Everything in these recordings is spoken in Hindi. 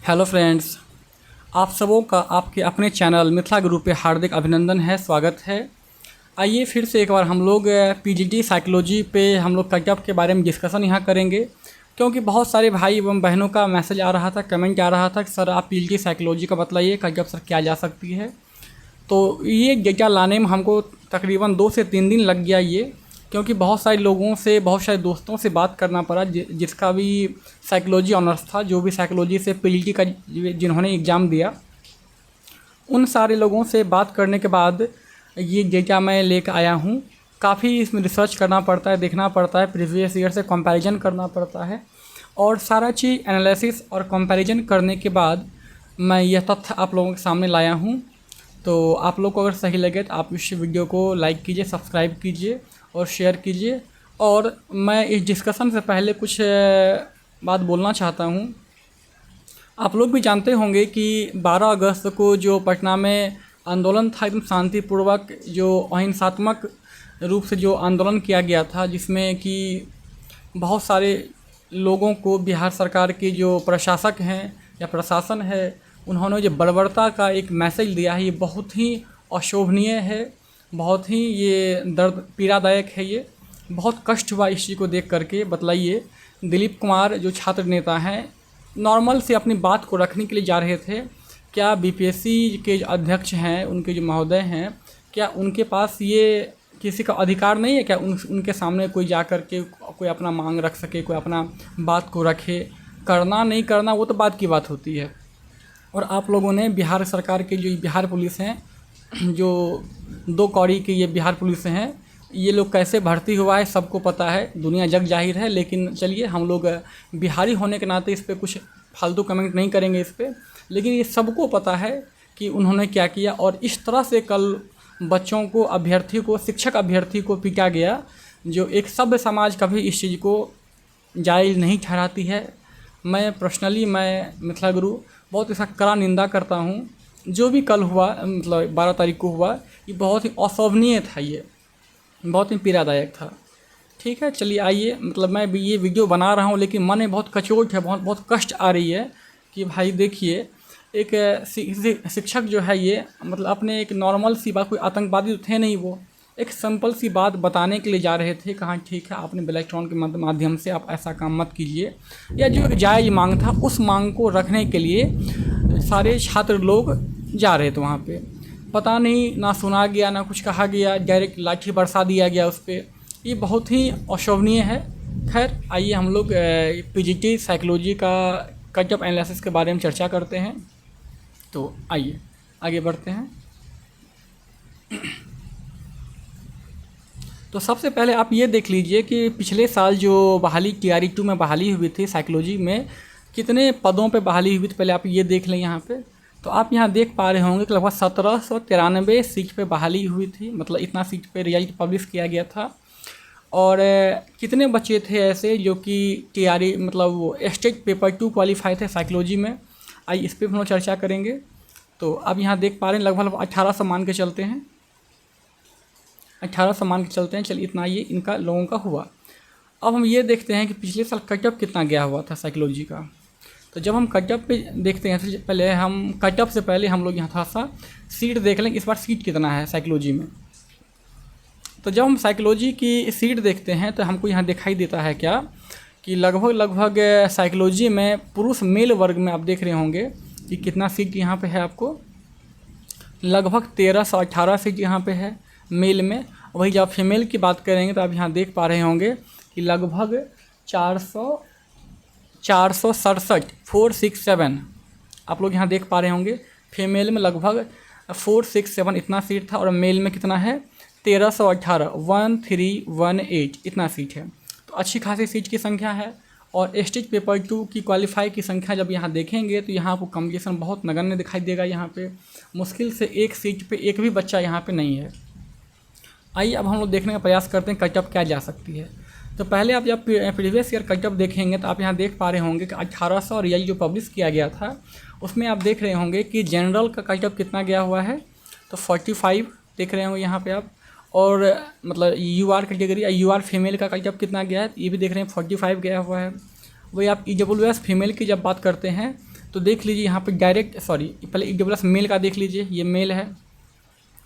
हेलो फ्रेंड्स, आप सबों का आपके अपने चैनल मिथिला गुरु पे हार्दिक अभिनंदन है, स्वागत है। आइए फिर से एक बार हम लोग पीजीटी साइकोलॉजी पे हम लोग कटअप के बारे में डिस्कशन यहाँ करेंगे, क्योंकि बहुत सारे भाई एवं बहनों का मैसेज आ रहा था, कमेंट आ रहा था कि सर आप पीजीटी साइकोलॉजी का बतलाइए, कटअप सर क्या जा सकती है। तो ये डेटा लाने में हमको तकरीबन 2 से 3 दिन लग गया ये, क्योंकि बहुत सारे लोगों से, बहुत सारे दोस्तों से बात करना पड़ा जिसका भी साइकोलॉजी ऑनर्स था, जो भी साइकोलॉजी से पीजीटी का जिन्होंने एग्ज़ाम दिया, उन सारे लोगों से बात करने के बाद ये डेटा मैं लेकर आया हूँ। काफ़ी इसमें रिसर्च करना पड़ता है, देखना पड़ता है, प्रीवियस ईयर से कंपैरिजन करना पड़ता है, और सारा चीज़ एनालिसिस और कंपैरिजन करने के बाद मैं यह तथ्य आप लोगों के सामने लाया हूँ। तो आप लोग को अगर सही लगे तो आप इस वीडियो को लाइक कीजिए, सब्सक्राइब कीजिए और शेयर कीजिए। और मैं इस डिस्कशन से पहले कुछ बात बोलना चाहता हूँ। आप लोग भी जानते होंगे कि 12 अगस्त को जो पटना में आंदोलन था, एकदम शांतिपूर्वक, जो अहिंसात्मक रूप से जो आंदोलन किया गया था, जिसमें कि बहुत सारे लोगों को बिहार सरकार के जो प्रशासक हैं या प्रशासन है, उन्होंने जो बर्बरता का एक मैसेज दिया है, ये बहुत ही अशोभनीय है, बहुत ही ये दर्द पीड़ादायक है। ये बहुत कष्ट हुआ इस चीज़ को देख करके। बतलाइए, दिलीप कुमार जो छात्र नेता हैं, नॉर्मल से अपनी बात को रखने के लिए जा रहे थे, क्या बीपीएससी के जो अध्यक्ष हैं, उनके जो महोदय हैं, क्या उनके पास ये किसी का अधिकार नहीं है क्या उनके सामने कोई जा कर के कोई अपना मांग रख सके, कोई अपना बात को रखे। करना नहीं करना वो तो बात की बात होती है। और आप लोगों ने बिहार सरकार के जो बिहार पुलिस हैं, जो 2 कौड़ी के ये बिहार पुलिस हैं, ये लोग कैसे भर्ती हुआ है सबको पता है, दुनिया जग जाहिर है। लेकिन चलिए, हम लोग बिहारी होने के नाते इस पर कुछ फालतू कमेंट नहीं करेंगे इस पर। लेकिन ये सबको पता है कि उन्होंने क्या किया, और इस तरह से कल बच्चों को, अभ्यर्थी को, शिक्षक अभ्यर्थी को पीटा गया, जो एक सभ्य समाज कभी इस चीज़ को जायज़ नहीं ठहराती है। मैं पर्सनली, मैं मिथिला गुरु बहुत इसका कड़ा निंदा करता हूँ। जो भी कल हुआ, मतलब 12 तारीख को हुआ, ये बहुत ही अशोभनीय था, ये बहुत ही पीड़ादायक था। ठीक है, चलिए आइए, मतलब मैं भी ये वीडियो बना रहा हूँ, लेकिन मन में बहुत कचोट है, बहुत कष्ट आ रही है कि भाई देखिए, एक शिक्षक जो है ये, मतलब अपने एक नॉर्मल सी बात, कोई आतंकवादी तो थे नहीं, वो एक सिंपल सी बात बताने के लिए जा रहे थे। कहाँ ठीक है, आपने इलेक्ट्रॉन के माध्यम से आप ऐसा काम मत कीजिए, या जो एक जायज़ मांग था, उस मांग को रखने के लिए सारे छात्र लोग जा रहे थे वहाँ पे। पता नहीं, ना सुना गया, ना कुछ कहा गया, डायरेक्ट लाठी बरसा दिया गया उस पर। ये बहुत ही अशोभनीय है। खैर, आइए हम लोग पीजीटी साइकोलॉजी का कटअप एनालिसिस के बारे में चर्चा करते हैं। तो आइए आगे बढ़ते हैं। तो सबसे पहले आप ये देख लीजिए कि पिछले साल जो बहाली TRE 2 में बहाली हुई थी साइकोलॉजी में, कितने पदों पे बहाली हुई थी, पहले आप ये देख लें यहाँ पे। तो आप यहाँ देख पा रहे होंगे कि लगभग 1793 सीट पे बहाली हुई थी, मतलब इतना सीट पे रिजल्ट पब्लिश किया गया था। और कितने बच्चे थे ऐसे जो कि TRE, मतलब वो स्टेट पेपर 2 क्वालिफाई थे साइकोलॉजी में। आइए इस पर हम लोग चर्चा करेंगे। तो आप यहाँ देख पा रहे हैं लगभग 1800 मान के चलते हैं, 1800 मान के चलते हैं। चलिए, इतना ये इनका लोगों का हुआ। अब हम ये देखते हैं कि पिछले साल कटअप कितना गया हुआ था साइकोलॉजी का। तो जब हम कटअप पे देखते हैं, तो पहले हम कटअप से पहले हम लोग यहाँ थोड़ा सा सीट देख लें, इस बार सीट कितना है साइकोलॉजी में। तो जब हम साइकोलॉजी की सीट देखते हैं तो हमको यहाँ दिखाई देता है क्या कि लगभग साइकोलॉजी में पुरुष मेल वर्ग में आप देख रहे होंगे कि कितना सीट यहाँ पे है आपको, लगभग 1318 सीट यहाँ पे है मेल में। वही जब फीमेल की बात करेंगे तो आप यहाँ देख पा रहे होंगे कि लगभग 467 467 आप लोग यहाँ देख पा रहे होंगे। फीमेल में लगभग 467 इतना सीट था, और मेल में कितना है 1318 1318 इतना सीट है। तो अच्छी खासी सीट की संख्या है। और स्टेट पेपर 2 की क्वालिफाई की संख्या जब यहाँ देखेंगे तो यहाँ आपको कम्पिटिशन बहुत नगण्य दिखाई देगा। यहाँ पे मुश्किल से एक सीट पे एक भी बच्चा यहाँ पे नहीं है। आइए अब हम लोग देखने का प्रयास करते हैं कटअप क्या जा सकती है। तो पहले आप जब प्रीवियस ईयर कटअप देखेंगे तो आप यहाँ देख पा रहे होंगे कि 1800 और यही जो पब्लिश किया गया था, उसमें आप देख रहे होंगे कि जनरल का कटअप कितना गया हुआ है, तो 45 देख रहे होंगे यहाँ पे आप। और मतलब UR कैटेगरी या UR फीमेल का कटअप कितना गया है, ये भी देख रहे हैं 45 गया हुआ है। वही आप EWS फीमेल की जब बात करते हैं तो देख लीजिए यहाँ पे डायरेक्ट पहले EWS मेल का देख लीजिए, ये मेल है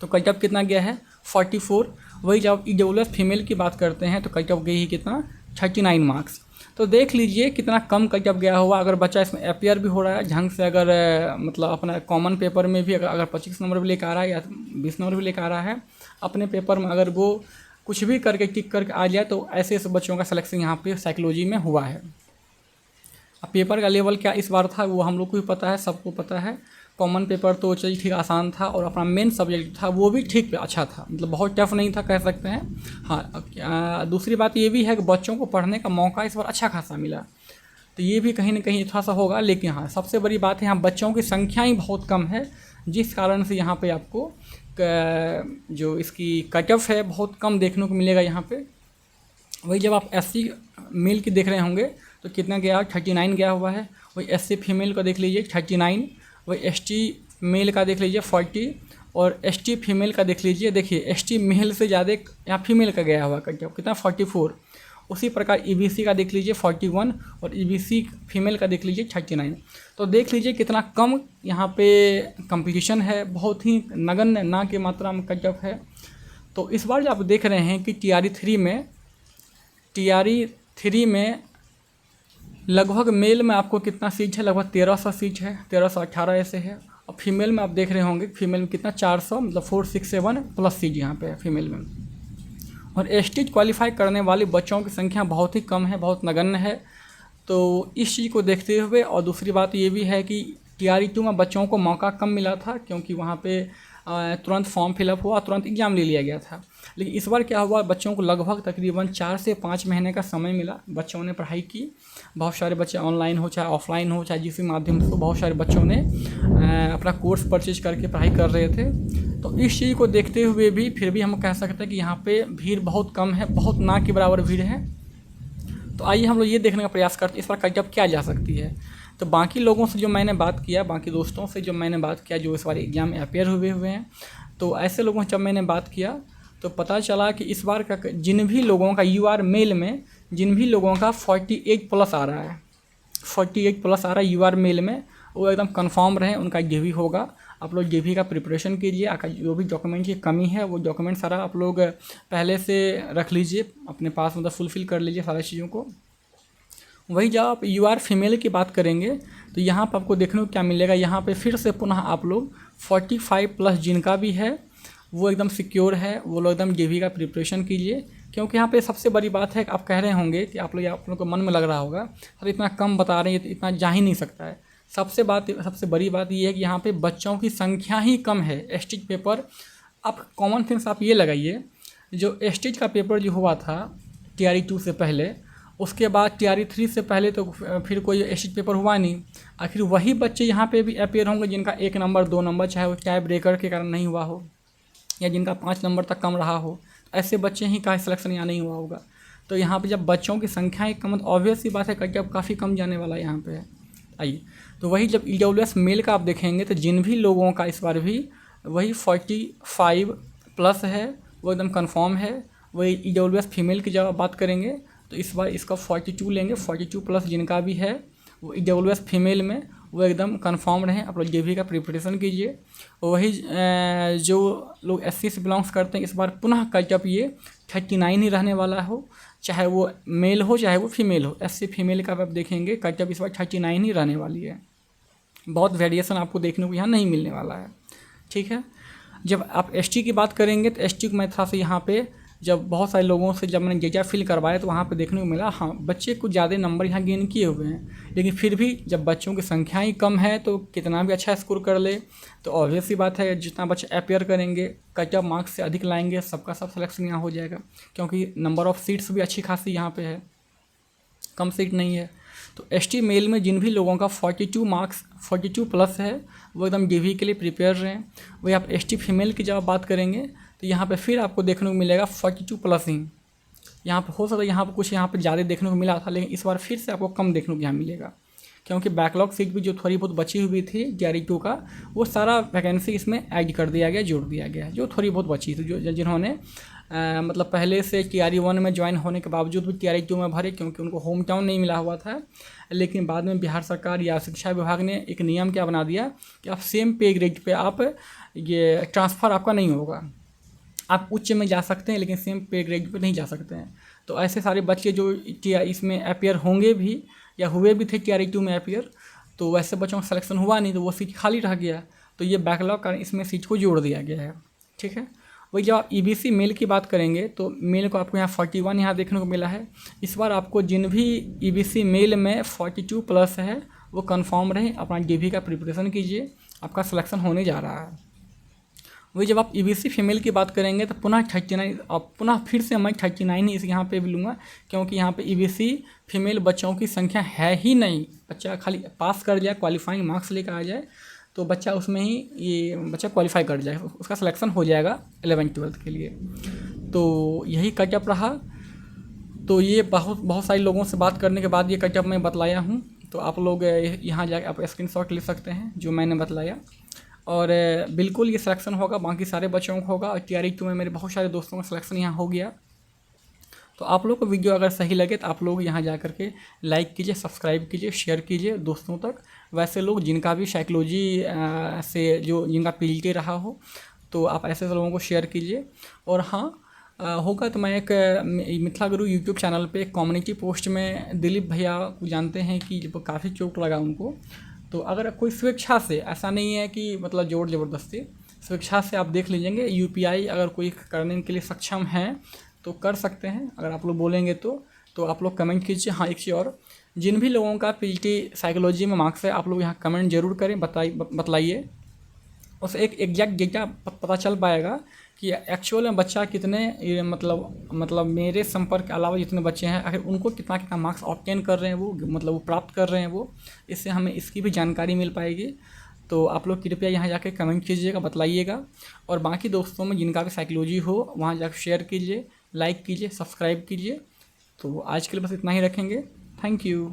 तो कट ऑफ कितना गया है 44। वही जब EWS फीमेल की बात करते हैं तो कट ऑफ गई ही कितना 39 मार्क्स। तो देख लीजिए कितना कम कट ऑफ गया हुआ। अगर बच्चा इसमें अपियर भी हो रहा है ढंग से, अगर मतलब अपना कॉमन पेपर में भी अगर 25 नंबर भी लेकर आ रहा है या 20 नंबर भी लेकर आ रहा है अपने पेपर में, अगर वो कुछ भी करके टिक करके आ जाए तो ऐसे ऐसे बच्चों का सिलेक्शन यहाँ पे साइकोलॉजी में हुआ है। अब पेपर का लेवल क्या इस बार था वो हम लोग को भी पता है, सबको पता है। कॉमन पेपर तो चलिए ठीक आसान था और अपना मेन सब्जेक्ट था वो भी ठीक अच्छा था, मतलब बहुत टफ नहीं था कह सकते हैं। हाँ, दूसरी बात ये भी है कि बच्चों को पढ़ने का मौका इस बार अच्छा खासा मिला, तो ये भी कहीं ना कहीं थोड़ा सा होगा। लेकिन हाँ, सबसे बड़ी बात है यहाँ बच्चों की संख्या ही बहुत कम है, जिस कारण से यहाँ पे आपको जो इसकी कट ऑफ है बहुत कम देखने को मिलेगा यहाँ पे। वही जब आप SC मेल की देख रहे होंगे तो कितना गया 39 गया हुआ है। वही SC फीमेल का देख लीजिए 39, वही ST मेल का देख लीजिए 40 और ST फीमेल का देख लीजिए, देखिए ST मेल से ज़्यादा यहाँ फीमेल का गया हुआ कट ऑफ कितना 44। उसी प्रकार EBC का देख लीजिए 41 और EBC फीमेल का देख लीजिए 39। तो देख लीजिए कितना कम यहाँ पे कंपटीशन है, बहुत ही नगण्य ना की मात्रा में कट ऑफ है। तो इस बार जो आप देख रहे हैं कि TRE 3 में लगभग मेल में आपको कितना सीट है, लगभग 1300 सीट है, 1318 ऐसे है। और फीमेल में आप देख रहे होंगे फीमेल में कितना 400 मतलब 467 प्लस सीट यहाँ पे है फीमेल में। और ST क्वालिफाई करने वाले बच्चों की संख्या बहुत ही कम है, बहुत नगण्य है। तो इस चीज़ को देखते हुए और दूसरी बात ये भी है कि TRE 2 में बच्चों को मौका कम मिला था, क्योंकि वहाँ पे तुरंत फॉर्म फिलअप हुआ, तुरंत एग्ज़ाम ले लिया गया था। लेकिन इस बार क्या हुआ, बच्चों को लगभग तकरीबन 4 से 5 महीने का समय मिला, बच्चों ने पढ़ाई की। बहुत सारे बच्चे ऑनलाइन हो चाहे ऑफलाइन हो चाहे जिस माध्यम से, बहुत सारे बच्चों ने अपना कोर्स परचेज करके पढ़ाई कर रहे थे। तो इस चीज़ को देखते हुए भी फिर भी हम कह सकते हैं कि यहाँ पे भीड़ बहुत कम है, बहुत ना के बराबर भीड़ है। तो आइए हम लोग ये देखने का प्रयास करते हैं इस बार कट ऑफ क्या जा सकती है। तो बाकी लोगों से जो मैंने बात किया, बाकी दोस्तों से जो मैंने बात किया जो इस बार एग्ज़ाम में अपेयर हुए हैं, तो ऐसे लोगों से जब मैंने बात किया तो पता चला कि इस बार का जिन भी लोगों का UR मेल में जिन भी लोगों का 48 प्लस आ रहा है, 48 प्लस आ रहा है UR मेल में, वो एकदम कंफर्म रहे उनका JV होगा। आप लोग JV का प्रिपरेशन कीजिए, आपका जो भी डॉक्यूमेंट की कमी है वो डॉक्यूमेंट सारा आप लोग पहले से रख लीजिए अपने पास, मतलब फुलफ़िल कर लीजिए सारी चीज़ों को। वही जब आप UR फीमेल की बात करेंगे तो यहाँ पर आपको देखने को क्या मिलेगा, यहाँ पे फिर से पुनः आप लोग 45 प्लस जिनका भी है वो एकदम सिक्योर है, वो लोग एकदम JV का प्रिपरेशन कीजिए। क्योंकि यहाँ पे सबसे बड़ी बात है कि आप कह रहे होंगे कि आप लोग को मन में लग रहा होगा सर इतना कम बता रहे हैं, तो इतना जा ही नहीं सकता है। सबसे बड़ी बात ये है कि यहाँ पे बच्चों की संख्या ही कम है। ST पेपर आप कॉमन सेंस आप ये लगाइए, जो ST का पेपर जो हुआ था TRE 2 से पहले, उसके बाद TRE 3 से पहले तो फिर कोई ST पेपर हुआ नहीं। आखिर वही बच्चे यहाँ पे भी अपेयर होंगे जिनका 1 नंबर 2 नंबर चाहे वो टाई ब्रेकर के कारण नहीं हुआ हो या जिनका 5 नंबर तक कम रहा हो, ऐसे बच्चे ही का सिलेक्शन यहाँ नहीं हुआ होगा। तो यहाँ पे जब बच्चों की संख्या ही कम, ऑब्वियस सी बात है कि अब काफ़ी कम जाने वाला यहाँ पे है। आइए, तो वही जब EWS मेल का आप देखेंगे तो जिन भी लोगों का इस बार भी वही 45 प्लस है वो एकदम कंफर्म है। वही EWS फीमेल की जब बात करेंगे तो इस बार इसका 42 लेंगे, 42 प्लस जिनका भी है वो EWS फीमेल में वो एकदम कंफर्म रहें। आप लोग JV का प्रिपरेशन कीजिए। वही जो लोग SC से बिलोंग्स करते हैं इस बार पुनः कट ऑफ ये 39 ही रहने वाला हो, चाहे वो मेल हो चाहे वो फीमेल हो। SC फीमेल का आप देखेंगे कट ऑफ इस बार 39 ही रहने वाली है, बहुत वेरिएशन आपको देखने को यहाँ नहीं मिलने वाला है। ठीक है, जब आप ST की बात करेंगे तो ST को मैं था से यहाँ पे जब बहुत सारे लोगों से जब मैंने डेटा फिल करवाया तो वहाँ पे देखने को मिला हाँ बच्चे कुछ ज़्यादा नंबर यहाँ गेन किए हुए हैं। लेकिन फिर भी जब बच्चों की संख्या ही कम है तो कितना भी अच्छा स्कोर कर ले तो ऑब्वियस सी बात है जितना बच्चे अपेयर करेंगे कट ऑफ मार्क्स से अधिक लाएंगे सबका सब सिलेक्शन यहाँ हो जाएगा, क्योंकि नंबर ऑफ़ सीट्स भी अच्छी खासी यहाँ पे है, कम सीट नहीं है। तो ST मेल में जिन भी लोगों का 42 प्लस है वो एकदम JV के लिए प्रिपेयर रहें। वही आप ST फीमेल की जब बात करेंगे तो यहाँ पे फिर आपको देखने को मिलेगा 42 प्लस ही। यहाँ पे हो सकता है यहाँ पे कुछ यहाँ पे ज़्यादा देखने को मिला था, लेकिन इस बार फिर से आपको कम देखने को यहाँ मिलेगा, क्योंकि बैकलॉग सीट भी जो थोड़ी बहुत बची हुई थी TRE 2 का वो सारा वैकेंसी इसमें ऐड कर दिया गया, जोड़ दिया गया, जो थोड़ी बहुत बची थी जो जिन्होंने मतलब पहले से TRE 1 में ज्वाइन होने के बावजूद भी TRE 2 में भरे, क्योंकि उनको होम टाउन नहीं मिला हुआ था। लेकिन बाद में बिहार सरकार या शिक्षा विभाग ने एक नियम क्या बना दिया कि आप सेम पे ग्रेड पे आप ये ट्रांसफ़र आपका नहीं होगा। आप उच्च में जा सकते हैं लेकिन सेम पे ग्रेड पे नहीं जा सकते हैं। तो ऐसे सारे बच्चे जो इसमें अपियर होंगे भी या हुए भी थे TRE 2 में अपियर, तो वैसे बच्चों का सिलेक्शन हुआ नहीं, तो वो सीट खाली रह गया। तो ये बैकलॉग कारण इसमें सीट को जोड़ दिया गया है। ठीक है। वही जब आप EBC मेल की बात करेंगे तो मेल को आपको यहाँ 41 यहाँ देखने को मिला है। इस बार आपको जिन भी EBC मेल में 42+ है वो कंफर्म रहे, अपना DV का प्रिपरेशन कीजिए, आपका सिलेक्शन होने जा रहा है। वही जब आप EBC फीमेल की बात करेंगे तो पुनः 39, अब पुनः फिर से मैं 39 ही इस यहाँ पे भी लूँगा, क्योंकि यहाँ पे EBC फीमेल बच्चों की संख्या है ही नहीं। बच्चा खाली पास कर जाए, क्वालिफाइंग मार्क्स लेकर आ जाए तो बच्चा उसमें ही ये बच्चा क्वालिफाई कर जाए, उसका सिलेक्शन हो जाएगा 11th-12th के लिए। तो यही कटअप रहा। तो ये बहुत सारे लोगों से बात करने के बाद ये कटअप मैं बतलाया हूँ। तो आप लोग यहाँ जाकर आप स्क्रीनशॉट ले सकते हैं जो मैंने बतलाया, और बिल्कुल ये सिलेक्शन होगा, बाकी सारे बच्चों को होगा। और TRE 2 में मेरे बहुत सारे दोस्तों का सिलेक्शन यहाँ हो गया। तो आप लोग को वीडियो अगर सही लगे तो आप लोग यहाँ जा कर के लाइक कीजिए, सब्सक्राइब कीजिए, शेयर कीजिए दोस्तों तक। वैसे लोग जिनका भी साइकोलॉजी से जो जिनका PGT रहा हो तो आप ऐसे लोगों को शेयर कीजिए। और हाँ, होगा तो मैं एक मिथिला गुरु यूट्यूब चैनल पे कम्युनिटी पोस्ट में दिलीप भैया को जानते हैं कि जब काफ़ी चोट लगा उनको, तो अगर कोई स्वेच्छा से, ऐसा नहीं है कि मतलब जोर ज़बरदस्ती, स्वेच्छा से आप देख लीजिएंगे UPI अगर कोई करने के लिए सक्षम हैं तो कर सकते हैं। अगर आप लोग बोलेंगे तो आप लोग कमेंट कीजिए। हाँ, एक चीज़ और, जिन भी लोगों का PGT साइकोलॉजी में मार्क्स है आप लोग यहाँ कमेंट जरूर करें, बतलाइए। उससे एक एग्जैक्ट डेटा पता चल पाएगा कि एक्चुअल में बच्चा कितने मतलब मेरे संपर्क के अलावा जितने बच्चे हैं आखिर उनको कितना कितना मार्क्स ऑब्टेन कर रहे हैं, वो मतलब वो प्राप्त कर रहे हैं वो, इससे हमें इसकी भी जानकारी मिल पाएगी। तो आप लोग कृपया यहाँ जाके कमेंट कीजिएगा, बतलाइएगा। और बाकी दोस्तों में जिनका भी साइकोलॉजी हो वहाँ जाकर शेयर कीजिए, लाइक कीजिए, सब्सक्राइब कीजिए। तो आज के लिए बस इतना ही रखेंगे। Thank you.